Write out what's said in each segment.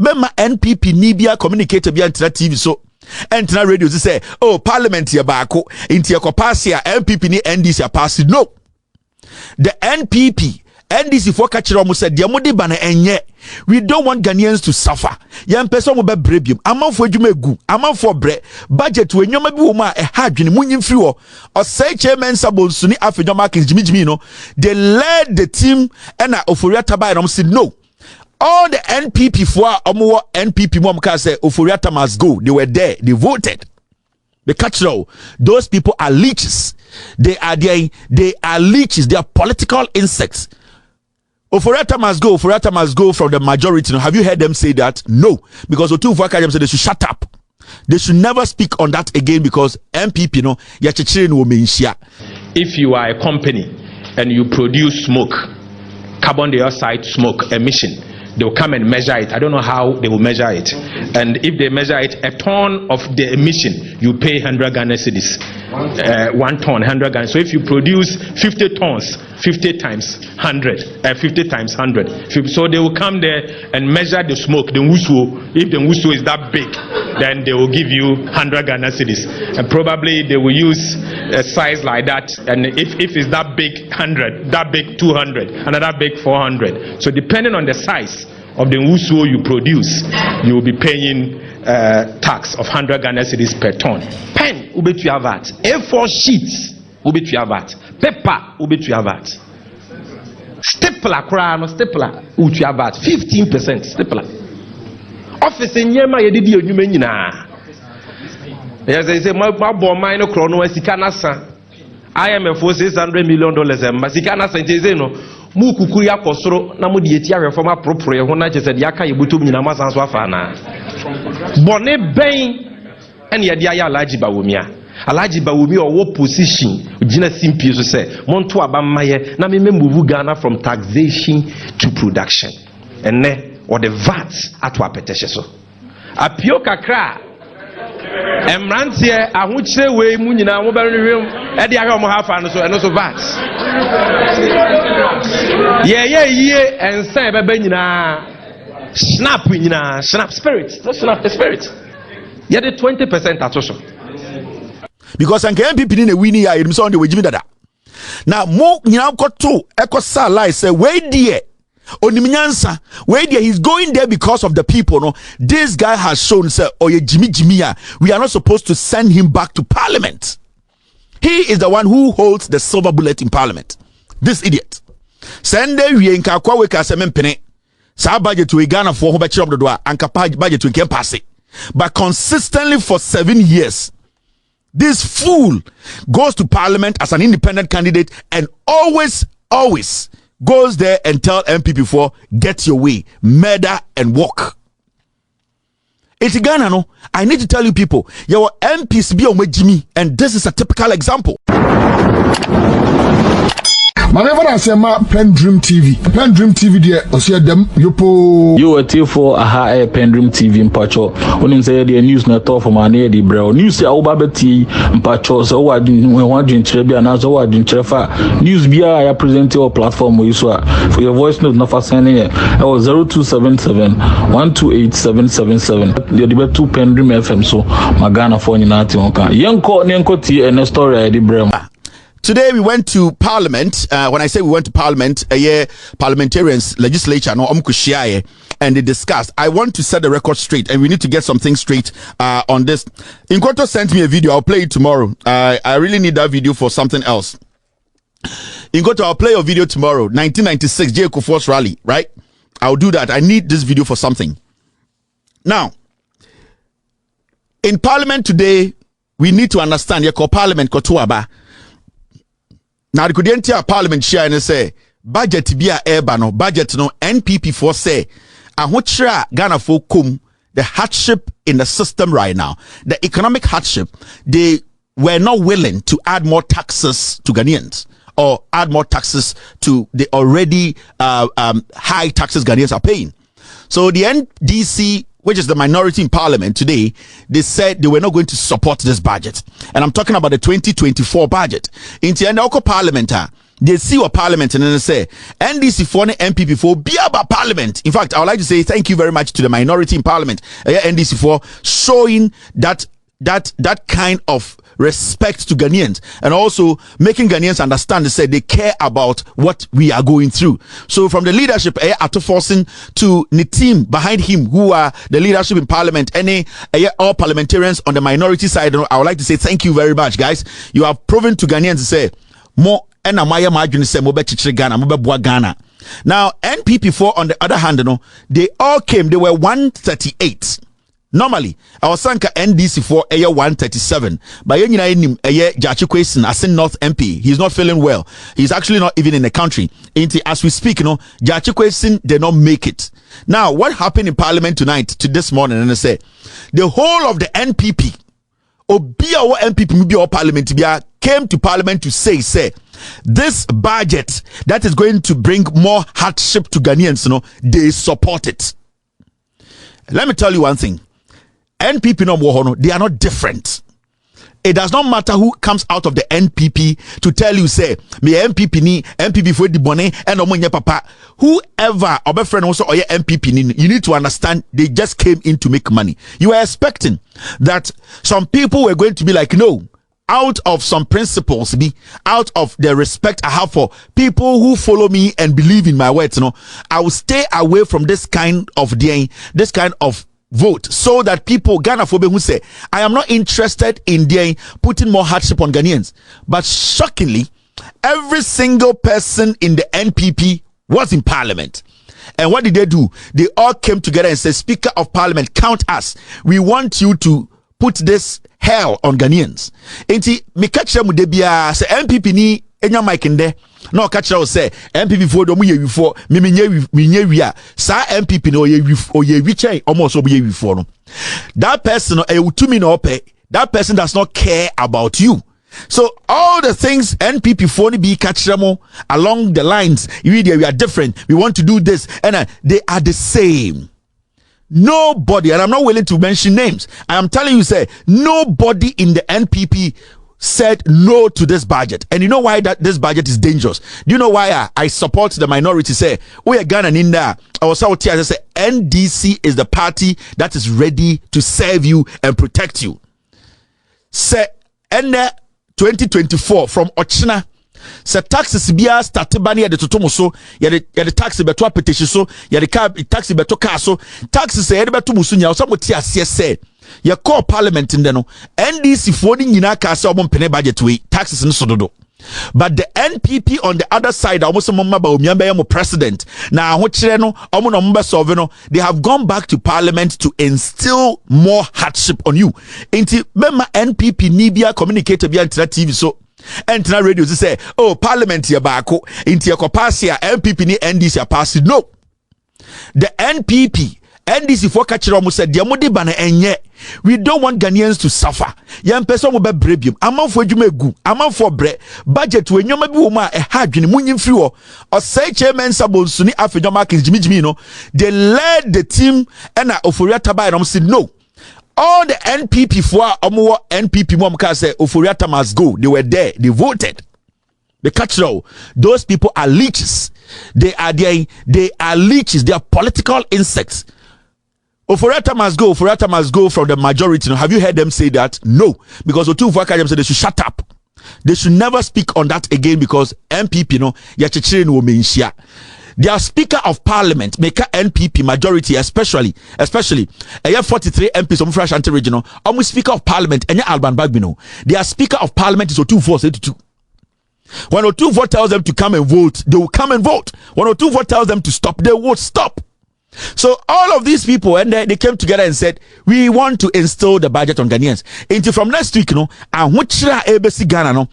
Mema NPP nibia communicate bia ntra TV so entra radio say oh parliament ye baako inti ye pass ya NPP ni NDC pass. No, the NPP NDC for catch omo said de mode ba na enye. We don't want Ghanaians to suffer. Yam person will be brebium. Amanfo adwuma egu, amanfo bre budget we nyoma bi wo ma e ha adwene munyim firi ho. O say chairman Sabonsu ni afedwa markets jimi no. They led the team and Oforiata by and said no. All the NPP for omo NPP mom ka say Oforiata must go. They were there. They voted. The catch-all. Those people are leeches. They are leeches. They are political insects. Oforiata must go. Oforiata must go from the majority. Now, have you heard them say that? No. Because Otu Vakadem said they should shut up. They should never speak on that again because MPP, no, if you are a company and you produce smoke, carbon dioxide smoke emission, they'll come and measure it. I don't know how they will measure it. And if they measure it, a ton of the emission, you pay 100 Ghana cedis. 1 ton, 100 Ghana. So if you produce 50 tons, 50 times 100, 50 times 100. So they will come there and measure the smoke, the wusu. If the wusu is that big, then they will give you 100 Ghana cedis. And probably they will use a size like that. And if it's that big, 100, that big, 200, another big, 400. So depending on the size of the wusu you produce, you will be paying tax of 100 Ghana cedis per ton. Pen will be to your VAT. A4 sheets will be to your VAT. Paper will be to your VAT. Stapler, crown, stapler will to your VAT. 15% stapler. Office in Yema, you did your human. Yes, they say, my boy, mine, chrono, Sikanasa. IMF for $600 million. Sikanasa, Mukukuya Kosro, Namudia reform appropriate when I just said Yaka Butum Namazan Swafana. Bonnet Bain and Yadia Alaji Bawumia. Alaji Bawumi or what position Gina Simpius say, Montua Bamaye, Namimu Ghana from taxation to production. And ne or the VAT at Wapeteso. A Pioka Kra. Emrantie ahuchire we munyina mo bari rem e de ahwe mo hafa no so eno so VAT ye ensan beba nyina snap nyina snap spirit no snap the spirit ye de 20% atoso because an MPP ni na wini ya yim so on the wejimi dada na mo nyina koto ekosa lie say we die Onimnyansa, where he's going there because of the people. No, this guy has shown, sir, Jimmy, we are not supposed to send him back to parliament. He is the one who holds the silver bullet in parliament. This idiot. Send we inka kwa weka semempene. Sa budget to Ghana for hoba chiro dodo anka budget to can pass it. But consistently for 7 years, this fool goes to parliament as an independent candidate and always goes there and tell MPP for get your way, murder and walk. It's Ghana, no? I need to tell you people, your MPs be on Jimmy, and this is a typical example. Whenever I say my PENDREAM TV there, I see them yopo. You were till for a PENDREAM TV in Pacho. When you say the news not all from an eddy bro. News say Obabeti in Pacho, so I didn't want to Trebia and as I didn't Trefa. News be I present your platform where you saw for your voice note not for sending it. I was 0277 128777. The debate 2 PENDREAM FM so Magana for you not young T and a story eddy bro. Today we went to Parliament. When I say we went to Parliament, parliamentarians, legislature, no, and they discussed. I want to set the record straight, and we need to get something straight on this. Inkoto sent me a video. I'll play it tomorrow. I really need that video for something else. Inkoto, I'll play your video tomorrow. 1996 J. Kufuor's rally, right? I'll do that. I need this video for something. Now, in Parliament today, we need to understand. Yeko Parliament kotuaba. Now, the Kudientia Parliament share and say budget be a no budget no NPP for say and what Ghana for come the hardship in the system right now, the economic hardship, they were not willing to add more taxes to Ghanaians or add more taxes to the already high taxes Ghanaians are paying. So the NDC, which is the minority in Parliament today, they said they were not going to support this budget. And I'm talking about the 2024 budget. In the Parliament, they see what parliament and then say NDC for NPP for be about parliament. In fact, I would like to say thank you very much to the minority in parliament, NDC for showing that kind of respect to Ghanaians and also making Ghanaians understand they care about what we are going through. So from the leadership at forcing to the team behind him who are the leadership in parliament, all parliamentarians on the minority side, I would like to say thank you very much, guys. You have proven to Ghanaians to say more and Amaya Margin say Ghana. Now NPP4 on the other hand, they all came, they were 138. Normally, our Sanka NDC for a year 137. But you know, Jachi Kwesen as in North MP, he's not feeling well. He's actually not even in the country. As we speak, Jachi Kwesen did not make it. Now, what happened in Parliament tonight to this morning? And I say, the whole of the NPP, Obia NPP, or Parliament, came to Parliament to say, this budget that is going to bring more hardship to Ghanaians, they support it. Let me tell you one thing. NPP no, they are not different. It does not matter who comes out of the NPP to tell you, say, me NPP for the bonnet and omonye papa. Whoever or friend also or NPP, you need to understand they just came in to make money. You were expecting that some people were going to be like, no, out of some principles, out of the respect I have for people who follow me and believe in my words, I will stay away from this kind of vote, so that people Ghana for who say I am not interested in putting more hardship on Ghanaians. But shockingly, every single person in the NPP was in Parliament. And what did they do? They all came together and said, Speaker of Parliament, count us. We want you to put this hell on Ghanaians. Enti me catch them with the say NPP ni enya mic in there. No catch us say NPP for do mu ye before me nye wi a sa NPP no ye wi chain almost obo ye before no. That person e utumi no pay. That person does not care about you. So all the things NPP for be catch them along the lines, we are different. We want to do this, and they are the same. Nobody, and I'm not willing to mention names. I am telling you, say nobody in the NPP said no to this budget. And you know why that this budget is dangerous? Do you know why I support the minority? Say, we are Ghana in there. I was out here. I say NDC is the party that is ready to serve you and protect you. Say, and 2024 from Ochina. Se taxes biya start bani ya de totomo so ya de tax beto petition so ya de car tax beto car so taxes ya de beto musu nya so moti ase se ya call parliament in no NDC for ni nyina ka se omo pene budget we taxes no so dodo. But the NPP on the other side, almost president. Now, they have gone back to Parliament to instill more hardship on you. NPP Nibia communicated via TV so. Entina radio say, oh, Parliament ya bako into your capacity NPP ni NDC pass. No, the NPP NDC for catcher said diamodi bana enye. We don't want Ghanaians to suffer. Young person will be brebium. Amount for Jumegu, amount for bread, budget when you may be woman a hard in Munin Frio or say chairman Sabon Suni Africa markets Jimmy. They led the team and Oforia Tabai and said no. All the NPP for NPP Momka say Oforiata must go. They were there. They voted. The catch-all. Those people are leeches. They are leeches. They are political insects. Oforiata must go. Oforiata must go from the majority. Now, have you heard them say that? No. Because the two Vakajam said they should shut up. They should never speak on that again because MPP yachichirin wo menshia. Their Speaker of Parliament, make a NPP majority, especially 43 MPs from Fresh Anti-Regional, almost Speaker of Parliament, and Alban Bagbino. Their Speaker of Parliament is 242. When 244 tells them to come and vote, they will come and vote. When 244 tells them to stop, they will stop. So all of these people, and they came together and said, we want to instill the budget on Ghanaians. Until from next week, and ABC Ghana,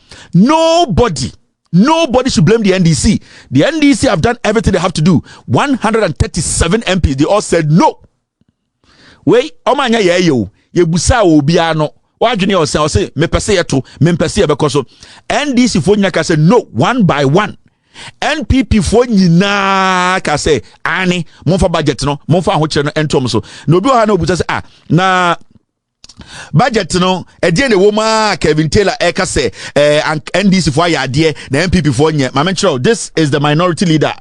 nobody should blame the NDC. The NDC have done everything they have to do. 137 MPs, they all said no. Wait, omanya ye busa obiano. Wajuni or say me pese because so NDC for nyaka said no, one by one. NPP for nyina ka say ani monfa budget no monfa ho kire no entom so no bi ha no busa say na budget no ɛdeɛ ne woma Kevin Taylor ɛka sɛ NDC for ayɛ na NPP for nyɛ ma menkyerɛw this is the minority leader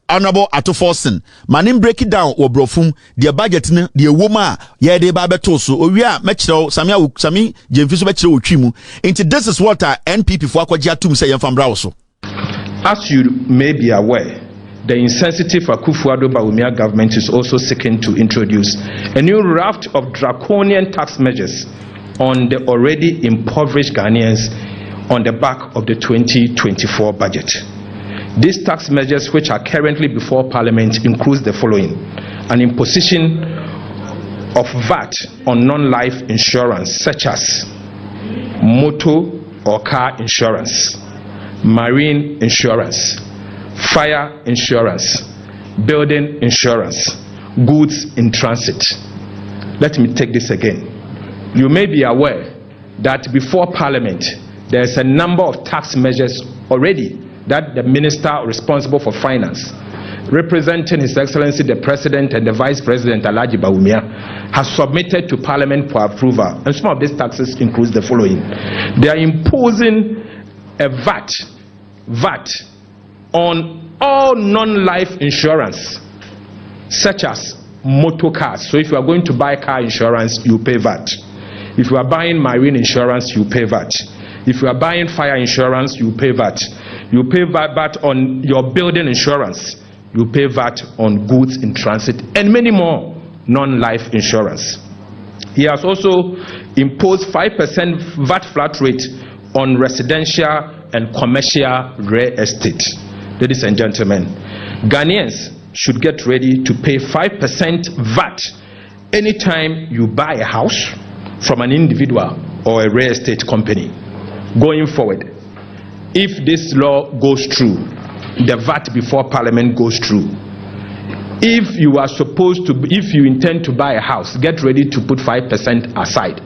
Honorable Ato Forson manim break it down wɔ brofum the budget no the woma yɛ de ba beto so owia mekyerɛw sami jemfi so bekyerɛw otwi mu into this is what NPP for akɔgye atum sɛ yɛmfa mbra wo so. As you may be aware, the insensitive Akufo-Addo government is also seeking to introduce a new raft of draconian tax measures on the already impoverished Ghanaians on the back of the 2024 budget. These tax measures, which are currently before Parliament, include the following: an imposition of VAT on non-life insurance such as motor or car insurance, marine insurance, fire insurance, building insurance, goods in transit. Let me take this again. You may be aware that before Parliament there is a number of tax measures already that the minister responsible for finance, representing His Excellency the President and the Vice President Alhaji Bawumia, has submitted to Parliament for approval. And some of these taxes include the following: they are imposing a VAT on all non-life insurance such as motor cars. So if you are going to buy car insurance, you pay VAT. If you are buying marine insurance, you pay VAT. If you are buying fire insurance, you pay VAT. You pay VAT on your building insurance. You pay VAT on goods in transit and many more non-life insurance. He has also imposed 5% VAT flat rate on residential and commercial real estate. Ladies and gentlemen, Ghanaians should get ready to pay 5% VAT anytime you buy a house from an individual or a real estate company. Going forward, if this law goes through, the VAT before Parliament goes through, if you intend to buy a house, get ready to put 5% aside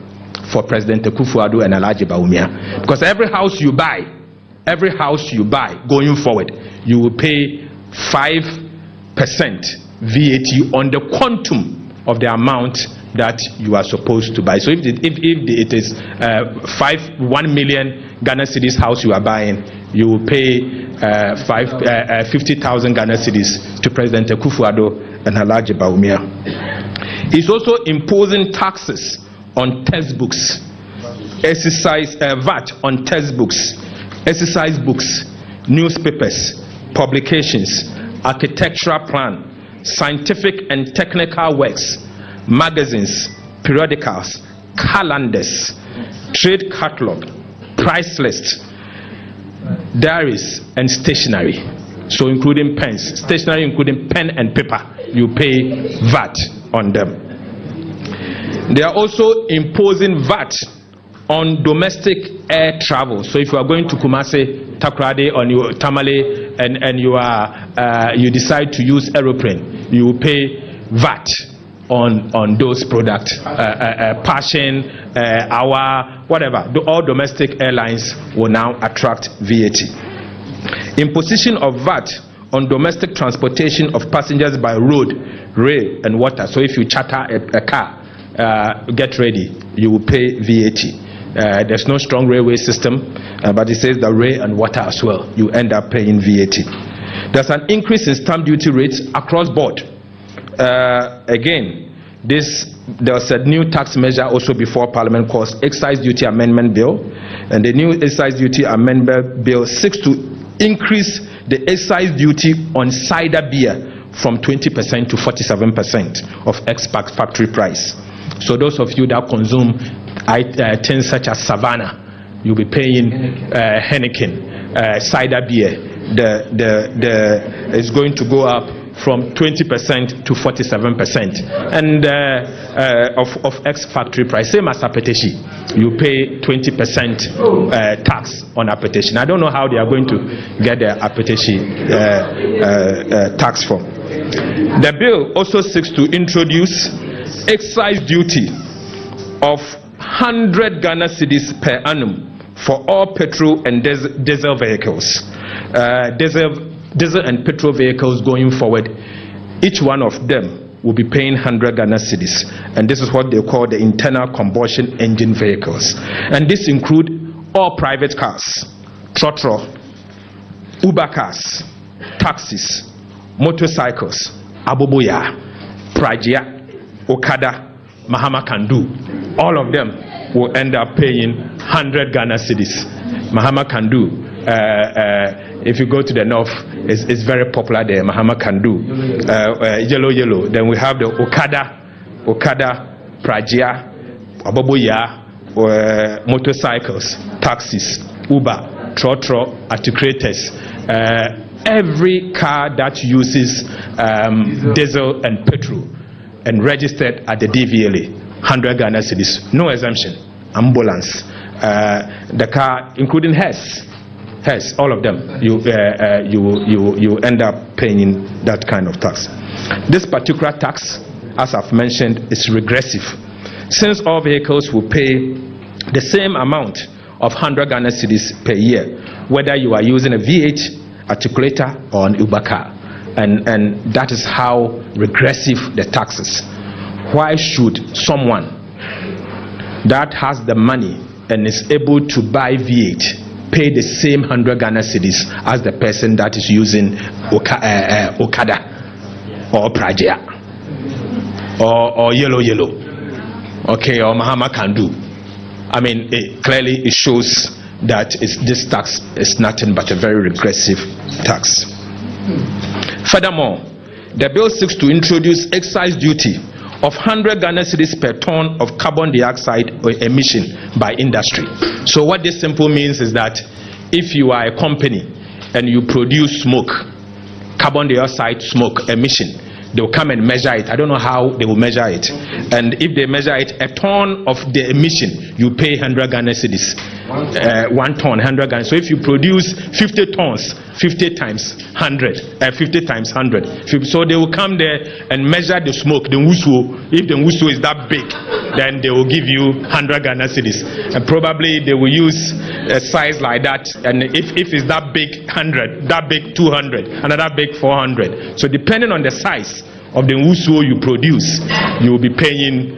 for President Akufo-Addo and Alhaji Bawumia, because every house you buy going forward, you will pay 5% VAT on the quantum of the amount that you are supposed to buy. So if it is 1 million Ghana cedis house you are buying, you will pay 50,000 Ghana cedis to President Akufo-Addo and Alhaji Bawumia. He's also imposing taxes on textbooks, VAT on textbooks, exercise books, newspapers, publications, architectural plan, scientific and technical works, magazines, periodicals, calendars, trade catalog, price list, diaries, and stationery. So including pens, stationery including pen and paper, you pay VAT on them. They are also imposing VAT on domestic air travel. So if you are going to Kumasi, Takoradi, or Tamale, and you decide to use aeroplane, you will pay VAT on those products, Passion, Our, whatever. All domestic airlines will now attract VAT. Imposition of VAT on domestic transportation of passengers by road, rail, and water. So if you charter a car, get ready, you will pay VAT. There's no strong railway system, but it says the rail and water as well. You end up paying VAT. There's an increase in stamp duty rates across board. Again, there was a new tax measure also before Parliament called Excise Duty Amendment Bill, and the new Excise Duty Amendment Bill seeks to increase the excise duty on cider beer from 20% to 47% of ex-factory price. So those of you that consume things such as Savannah, you'll be paying Heineken, cider beer. It's going to go up from 20% to 47%, and of ex-factory price, same as apeteshi, you pay 20% tax on apeteshi. I don't know how they are going to get the apeteshi tax from. The bill also seeks to introduce excise duty of 100 Ghana cedis per annum for all petrol and diesel vehicles. Diesel and petrol vehicles going forward, each one of them will be paying 100 Ghana cedis, and this is what they call the internal combustion engine vehicles. And this include all private cars, trotro, Uber cars, taxis, motorcycles, aboboya, prajia, okada, Mahama Kandu. All of them will end up paying 100 Ghana cedis. Mahama Kandu, if you go to the north, it's very popular there. Mahama Kandu, yellow. Then we have the Okada, Prajia, Aboboya, motorcycles, taxis, Uber, trotro, articulators. Every car that uses diesel and petrol and registered at the DVLA, 100 Ghana cedis, no exemption. Ambulance, the car, including hers, all of them, you end up paying that kind of tax. This particular tax, as I've mentioned, is regressive, since all vehicles will pay the same amount of 100 Ghana cedis per year, whether you are using a V8 articulator or an Uber car, and that is how regressive the tax is. Why should someone that has the money and is able to buy V8 pay the same 100 Ghana cedis as the person that is using Okada or Prajia or yellow, okay, or Mahama Kandu? I mean, clearly it shows that this tax is nothing but a very regressive tax. Furthermore, the bill seeks to introduce excise duty of 100 Ghana cedis per ton of carbon dioxide emission by industry. So what this simply means is that if you are a company and you produce smoke, carbon dioxide smoke emission, they'll come and measure it. I don't know how they will measure it. And if they measure it, a ton of the emission, you pay 100 Ghana cedis. 1 ton, 100 Ghana. So if you produce 50 tons, 50 times 100, 50 times 100. So they will come there and measure the smoke, the wusu. If the wusu is that big, then they will give you 100 Ghana cedis. And probably they will use a size like that. And if it's that big, 100, that big, 200, another big, 400. So depending on the size of the wusu you produce, you will be paying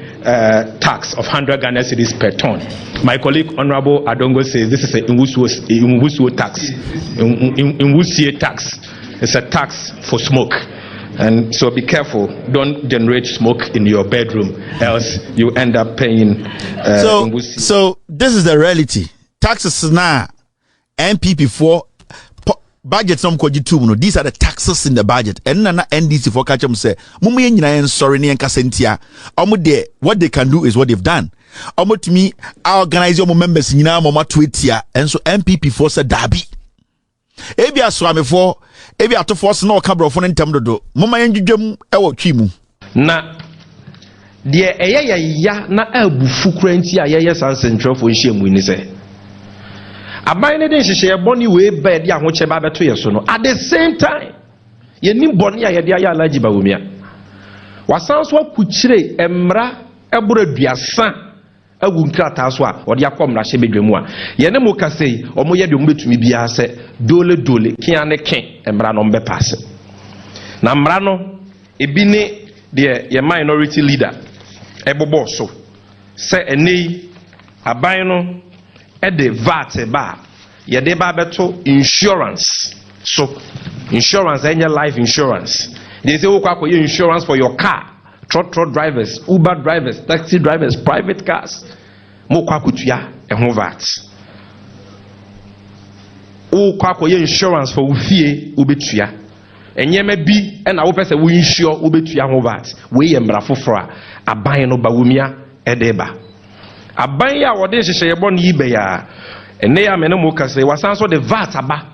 tax of 100 Ghana cedis per ton. My colleague Honorable Adongo says this is a Nwusuo tax. Nwusie tax. It's a tax for smoke. And so be careful, don't generate smoke in your bedroom, else you end up paying so this is the reality. Taxes now NPP for budget some no, these are the taxes in the budget. And na NDC for catch them say mumu nyina sorry ne enka sentia de what they can do is what they've done. To me organize your members nyina mama tweetia and so NPP for say dabi ebi aswame for ebi ato force na okabro for ntem dodo mama yenjudwam ewo twimu na de ya na abufu kranti a yeye sansentro for nhyiamu ni say aban ne den hyehyɛ bɔne we ba de ahokyɛ ba beto yɛ so no at the same time yɛnim bɔne a yɛde ayɛ alaji ba womia wasan so akukyire emra ɛboro aduasa agu nkrata so a ɔde akɔmra hyɛ bedwamu a yɛne mo kasei ɔmo yɛ de ɔmo betumi bia sɛ dole kia ne ke emra no mbe pass na mra no ebi ne de yɛ minority leader ɛbobɔ so sɛ enei aban no the VAT ba yede ba beto insurance. So insurance any life insurance. They say okwa insurance for your car, trotro drivers, Uber drivers, taxi drivers, private cars. Mo kwa kutua ehun VAT. Okwa insurance for ufie ubetua. Enyeme bi na wo pese wo insure ubetua ho VAT. We ye mra foforo a aban no ba wumia edeba. Aban ya wode hyehyɛ bɔ ne yibe ya ene ya mene mo kase wasan so the VAT aba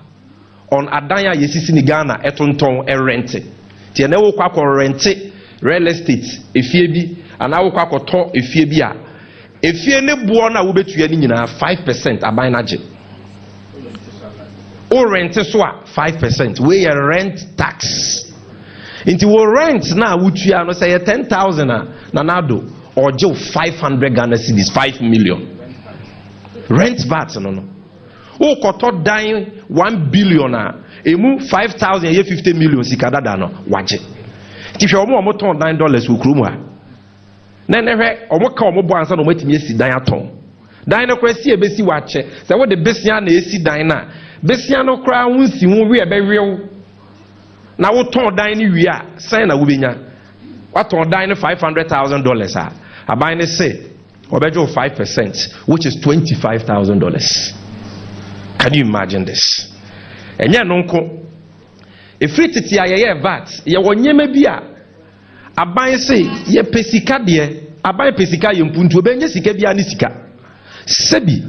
on adan ya yesisi ni Ghana etonton rent tie na wo kwakɔ rent real estate efie bi ana wo kwakɔ tɔ efie bi a efie ne buo na wo betua ni nyina 5% aban na gye o rent so a 5% we ye rent tax inti wo rent na wotua no say 10,000 na nado or Joe 500 Ghana cedis 5 million rent VAT no o koto dan 1 billion emu 5,000 ye 50 million sikadada no waje If you're more $9 will cruma. Then or come more bonds on what you see diaton. Dinocracy a besi watch. So what the Bessian is see dina. Bessiano crown see we are burial. Now what ton dining we are sign a winner. What on dine $500,000 are? I buy and say, or better 5%, which is $25,000. Can you imagine this? And yeah, nonko. If free to tia VAT, ya wonye mebia. I buy and say, ye pesika de, I buy pesika yumpuntu, benye sika bia ni sika. Sebi,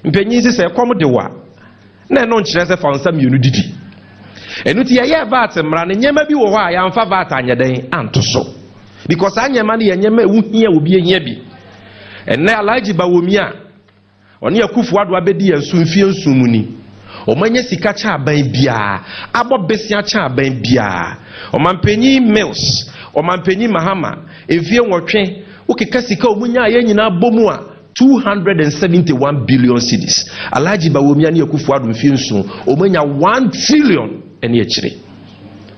mpenyi se come de wa. Na no nkyerɛ sɛ fa nsam yenu didi. Enu ti ye VAT mra ne nyema bi wo hɔ a ya mfa VAT anyeden anto so. Because anyema ne nyema ewu hia obi ehia bi. Enne alaji bawomi a oni akufu ado abedi ensu mfie nsumu ni. Omanye sika cha aban bia, abo besia cha aban bia. Omampanyi Mills, omampanyi Mahama, efie nwotwe, ukeka sika omunya ye nyina bomu a 271 billion cedis. Alaji bawomi ani akufu ado mfie nsu, omanya 1 trillion ene echire.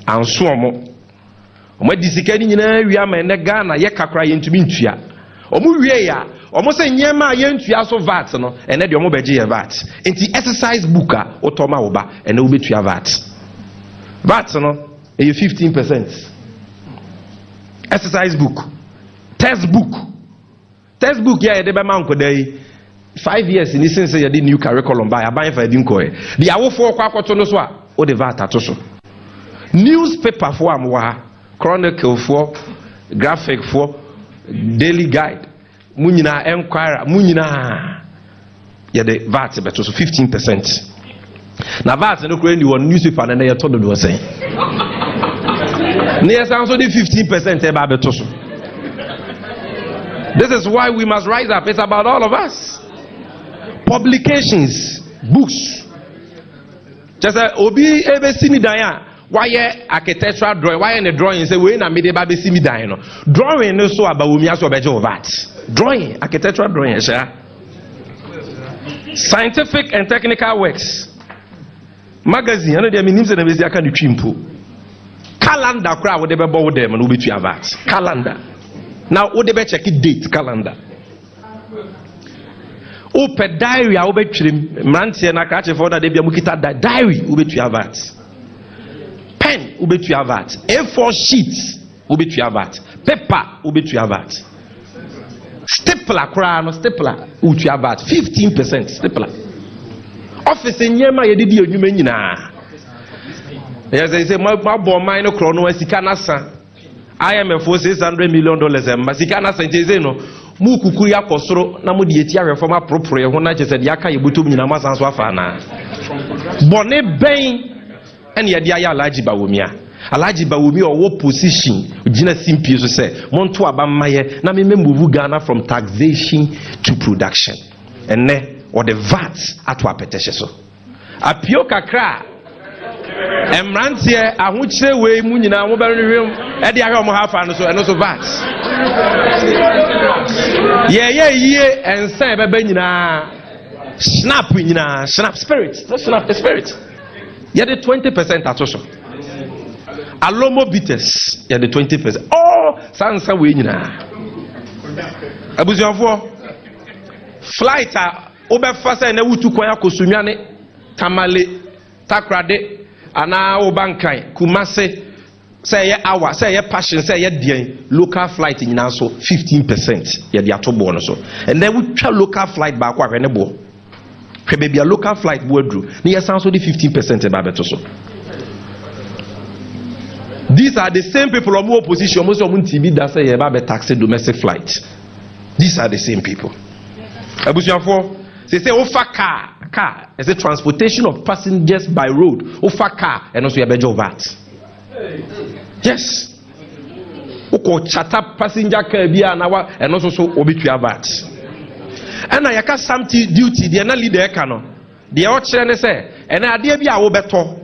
Anso omo di sika ni nyina wi ama ene Ghana ye kakra ye ntumi ntua. Omo wie ya omo se nyema ye ntua so VAT no ene de omo beje ye VAT. Enti exercise book a otoma wo ba ene wo betua VAT. VAT no e 15%. Exercise book. Textbook ya de be man ko dai 5 years ni since ye de new curriculum ba ya ban fa di nko e. Di awofo kwa akoto no so a o de VAT atoso. Newspaper for am wa Chronicle for Graphic for Daily Guide munyina enquire munyina ya de VAT beto so 15%. Na VAT no kure ni won newspaper na ye to do say ne yes also the 15% e ba beto so. This is why we must rise up. It's about all of us. Publications, books. Just obi ebe simi dan why architectural drawing? Why in the drawing say we na made baby see me dying? Drawing no so about we aso beje of that. Drawing, architectural drawing, sir. Scientific and technical works. Magazine, I know they mean names and they can do chimpo. Calendar crowd would ever bow them and we to have that. Calendar. Now would ever check it date calendar. Open diary, I will bet him. Mansi and I catch a photo they be mukita diary, we to have that. Pen ube to have that. A4 sheets ube to have that. Paper ube to have that. Stapler crown stapler ube to have that. 15% stapler. Office in Yema yedi onyume nyina. Yes, they say my bomb mine chrono sika nasa. IMF for $600 million em sika nasa nje no mu kukuru ya kosoro na mu de eti reform apropre ho na chese de aka yebutum nyina masanso afa na. Bone ben and yet, Alaji Bawumia. Alaji Bawumi or position, Gina Simpio say, Monto Abamaye, na me move Ghana from taxation to production. And ne or the VAT at Wapetesho. A pioka cra. Emrantia, I would say, way Munina, mobile room, at the Aram half and also VAT. Yeah, and say, Benina, snap, snap spirit, not snap the spirit. You had the 20% at also. Alomo bitters, you had the 20%. Oh, Sansa winner. Abuzianfo flight obe fasa na wutu kwanya kosumiane tamale takrade ana obankan kumase say ye hour say ye passion say ye dean local flight nyina so 15% ye de atobo no so and then we try local flight back kwa ne bo. Maybe a local flight wardrobe. Near sounds only 15% about better so. These are the same people who are opposition. Most of them TV that say about taxi domestic flight. These are the same people. They say offer car as a transportation of passengers by road. Offer car and also a better VAT. Yes. Oko chata passenger car be an hour and also so obituary VAT. And I got some duty, the leader cano. The auction say, and idea be our better.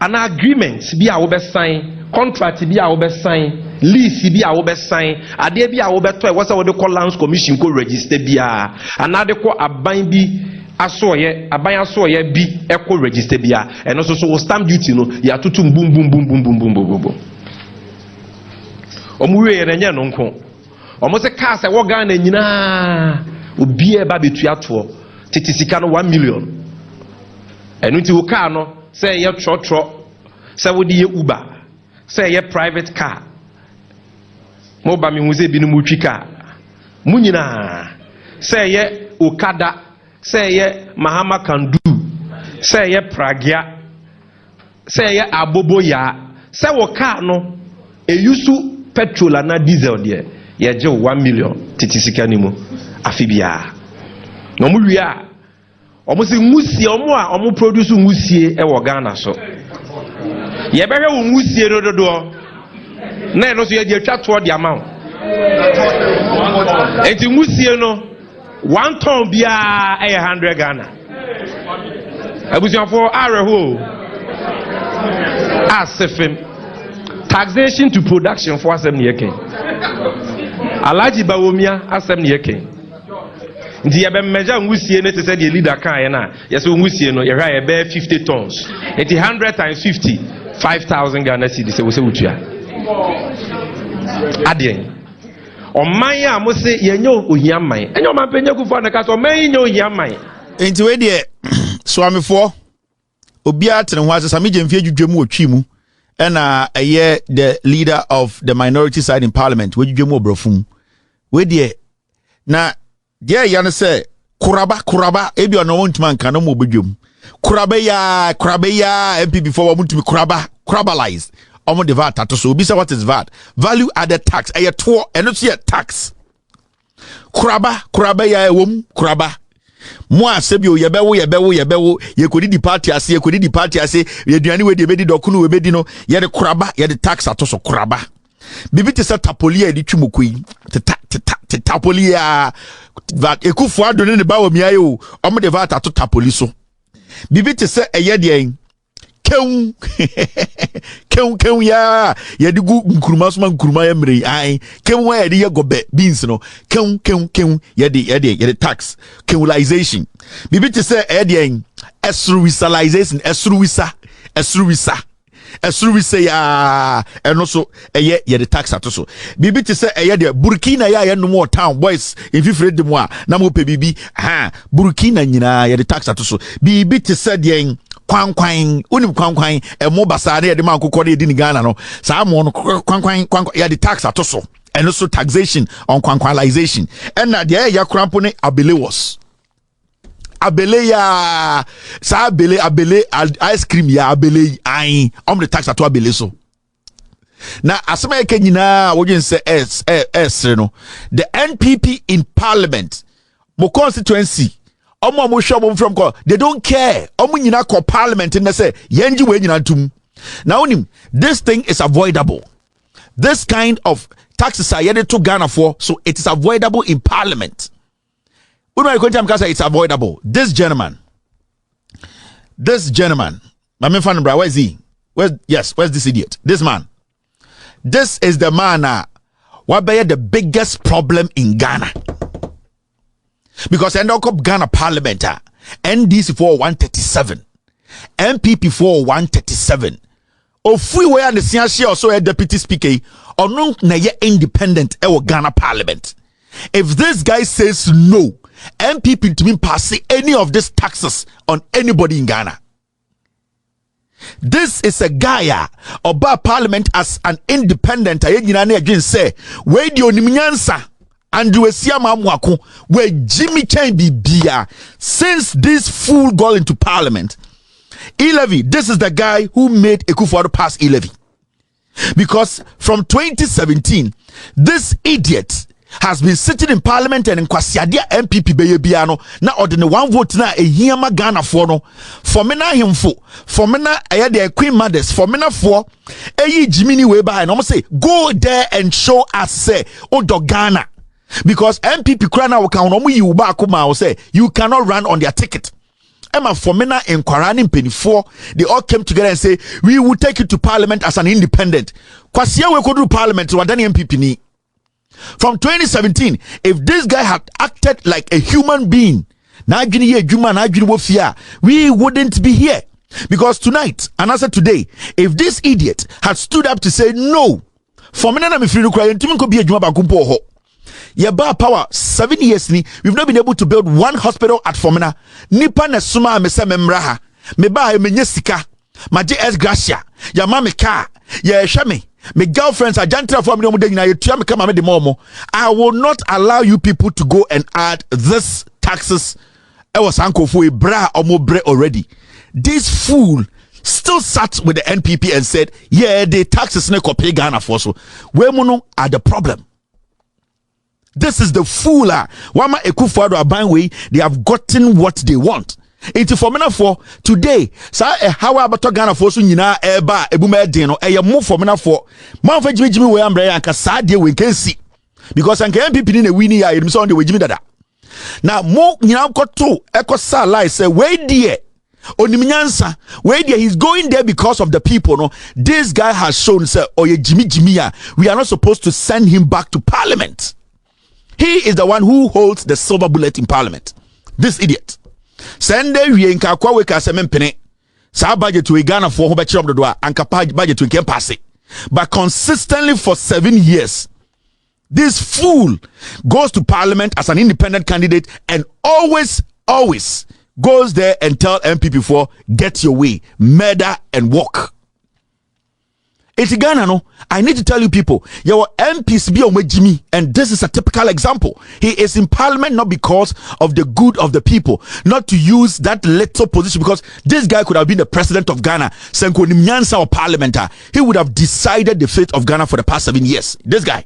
An agreement be our best sign, contract be our best sign, lease be our best sign, idea be our better. What's our call Lands Commission co register be another call a bind be a soye, a buy a soye be echo register be and also so stamp duty no, ya tutum boom boom boom boom boom boom boom boom boom. Omu ye nenye no nko. Omo se car se wo Ghana nyina obi e ba betua to titi sika no 1 million. Enu ti wo car no se ye trotro se wo di ye Uber se ye private car. Mo ba mi hu se bi no mu twi car. Mu nyina se ye Okada se ye Mahama Kandu se ye Pragya se ye Aboboya se wo car no e yusu petrol and diesel there ye je 1 million titi sika ni mu afibia no mu wia omo se ngusie omo a omo produce ngusie e wo Ghana so ye behwe wo ngusie dodo na no so ye atwa to the amount enti ngusie no 1 ton bia e 100 Ghana abusiafo areho asefem taxation to production for asem ne yake alaji bawomia asem ne yake ndi ye be measure ngusie ne te se de leader kan ye na ye se ngusie no ye hwa ye be 50 tons enti 100 times 50 5,000 Ghana cedis se wo se wutua adien oman a mo se ye nyo ohia man enyo man penya kufu na ka so man nyo ohia man enti we de swamefo obi atene ho asesa me gemfie dwudwemu otwi mu ena the leader of the minority side in parliament we dwudwemu obrofum we de na dia ya no se kuraba ebi ono wontuma nka no mo obedwum kuraba ya NPP for wontumi kurabalize omo the VAT ato so obi say what is VAT value added tax to eno so tax kuraba ya ewom kuraba mo asebi o yebewo ye kodi party ase ye duane we de bedi dokunu we bedi no ye de kuraba ye de tax ato so kuraba bibi te se tapolia de twumokoi tapolia VAT ekufu adone ne ba wo miaye o omo de VAT ato tapoli so bibi te se eye de keun ya ye de gu nkuruma ya mre ai keun ya de ye gobe beans no keun ye de tax keulization bibi te se e de esruwisalization esruwisa ya eno so ye de tax atoso bibi te se ye de Burkina ya no more town boys ififre de mo a na mo pe bibi Burkina nyina ye de tax atoso bibi te se de kwankwan unim kwankwan mo basa na de man kokko de di Ghana no sa mo no kwankwan ya de tax atoso eno so taxation on kwankwanization and na de ya krampo ne abele ya sa abele ice cream ya abele ai the tax ato abele so na asema yake nyina wodwen se no the NPP in parliament mo constituency mo show from they don't care nyina ko parliament na say yenji we nyina tum now this thing is avoidable this kind of taxes are yet to Ghana for so it is avoidable in parliament. It's avoidable. This gentleman, I mean, where is he? Where's this idiot? This man. This is the man what be the biggest problem in Ghana. Because end up Ghana Parliament, NDC for 137, NPP for 137. If we were the senior also a deputy speaker, or no, na ye independent Ghana Parliament. If this guy says no, NPP to me pass any of these taxes on anybody in Ghana. This is a guy about parliament as an independent. I again say where the onimnyansa and you see where Jimmy can be beer since this fool got into parliament. E-levy, this is the guy who made Ekufuado pass E-levy. Because from 2017, this idiot has been sitting in parliament and in kwasiadia NPP beyebiano na ordinary one vote na ehiyama Ghana for no for me na himfo for me na the queen mothers for me na for Jiminy way by no say go there and show us say odo Ghana because NPP krana will count no you back ma say you cannot run on their ticket. Emma Fomena and Kwarani Penny 4, they all came together and say we will take you to parliament as an independent. Kwasia we could do parliament to Wadani NPP ni. From 2017, if this guy had acted like a human being, we wouldn't be here. Because tonight, and also today, if this idiot had stood up to say no, For me na me free no cry ntimi nko bi adwuma ba kompo ho. Ye ba power 7 years ni we've not been able to build one hospital at Fomena. Nipa na suma me se memra ha. Me ba me nye sika. Ma JS Gracia. Ya ma me car. Ya hwe me. My girlfriends are gentle for me no dey na ye tua me kama me de momo. I will not allow you people to go and add this taxes. I was ankofo e bra omo bre already. This fool still sat with the NPP and said, yeah, the taxes ne pay Ghana for so. We mono are the problem. This is the fool. Wama Ekufuado Abanwe, they have gotten what they want. Into formula for today, sa how about Ghana for so nyina eba ebuma den no e move formula for man fa jimi we ambre anka sa de we can see because anka MPP ni na wini ya edum so on the we jimi dada na mo nyina koto ekosa lie say we die onimnyansa we die he's going there because of the people no. This guy has shown say oye jimi ya we are not supposed to send him back to parliament. He is the one who holds the silver bullet in parliament. This idiot. Sende we nka kwa we ka se mempene. Sa budget we Ghana for ho be kire dodo a anka budget we can pass it. But consistently for 7 years, this fool goes to parliament as an independent candidate and always goes there and tell MPP for get your way, murder and walk. It's Ghana, no. I need to tell you people, your MPs be on Jimmy, and this is a typical example. He is in parliament not because of the good of the people, not to use that little position, because this guy could have been the president of Ghana, Senko Nimnyansa or parliamentar. He would have decided the fate of Ghana for the past 7 years. This guy.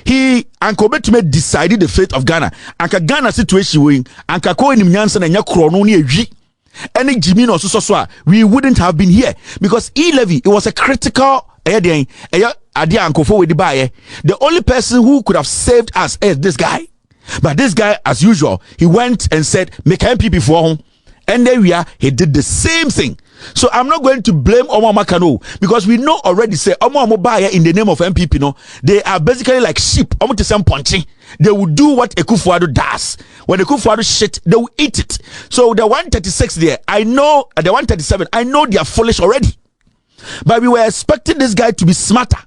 He anko decided the fate of Ghana. Anka Ghana situation wing, anka ko Nimnyansa na nya krono ni ewi. Any Jimmy no so we wouldn't have been here because E-levy, it was a critical the only person who could have saved us is this guy. But this guy, as usual, he went and said make MPP for him, and there we are, he did the same thing. So I'm not going to blame Omo Makano because we know already say Omo Baye in the name of MPP no, they are basically like sheep. Omo to some punching. They will do what Ekufuado does. When Ekufuado shit, they will eat it. So the 136 there, I know the 137, I know they are foolish already. But we were expecting this guy to be smarter,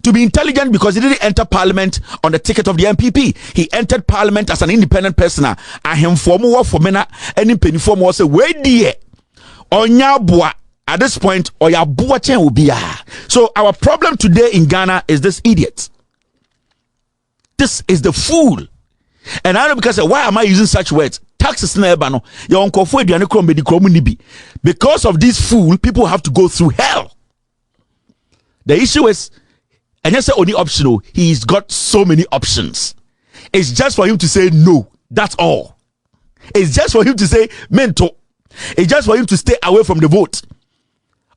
to be intelligent because he didn't enter parliament on the ticket of the NPP. He entered parliament as an independent person. I him for more for mena any penny for more say where dear. Onyabua at this point Oyabua chen will be. So our problem today in Ghana is this idiot. This is the fool. And I know because why am I using such words? Taxes na eba no. Your uncle for aduane krom be di krom ni bi. Because of this fool, people have to go through hell. The issue is, and you say only optional, he's got so many options. It's just for him to say no. That's all. It's just for him to say mento. It's just for him to stay away from the vote.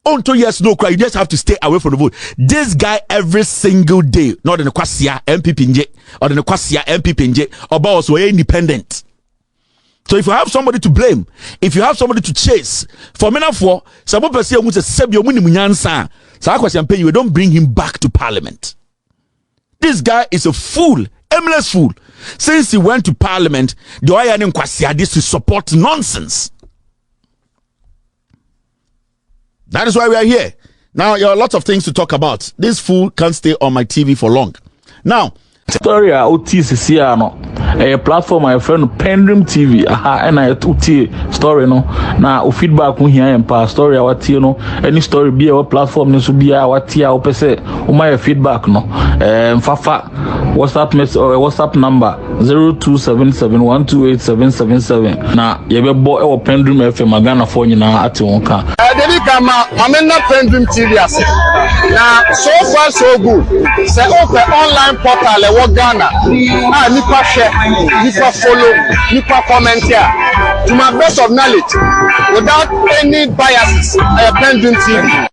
Until yes, no cry, you just have to stay away from the vote. This guy every single day, not in the Kwasia MPP or in the Kwasia MPP or boss were independent. So if you have somebody to blame, if you have somebody to chase, for me for some person who says you don't bring him back to parliament. This guy is a fool, aimless fool. Since he went to parliament, the Oyanim Kwasia this to support nonsense. That is why we are here. Now, there are lots of things to talk about. This fool can't stay on my TV for long. Now, story OTCC no a platform my friend PENDREAM TV and I uti story no na o feedback here and story our no any story be our platform no so be our tia o pese o my feedback no fafa WhatsApp message or WhatsApp number 0277128777 na ye be bo e PENDREAM FM Ghana for nyina ate won ka David Kama amena PENDREAM TV ase na so far so good say open online portal Ghana nipa share nipa follow nipa comment here to my best of knowledge without any biases PENDREAM TV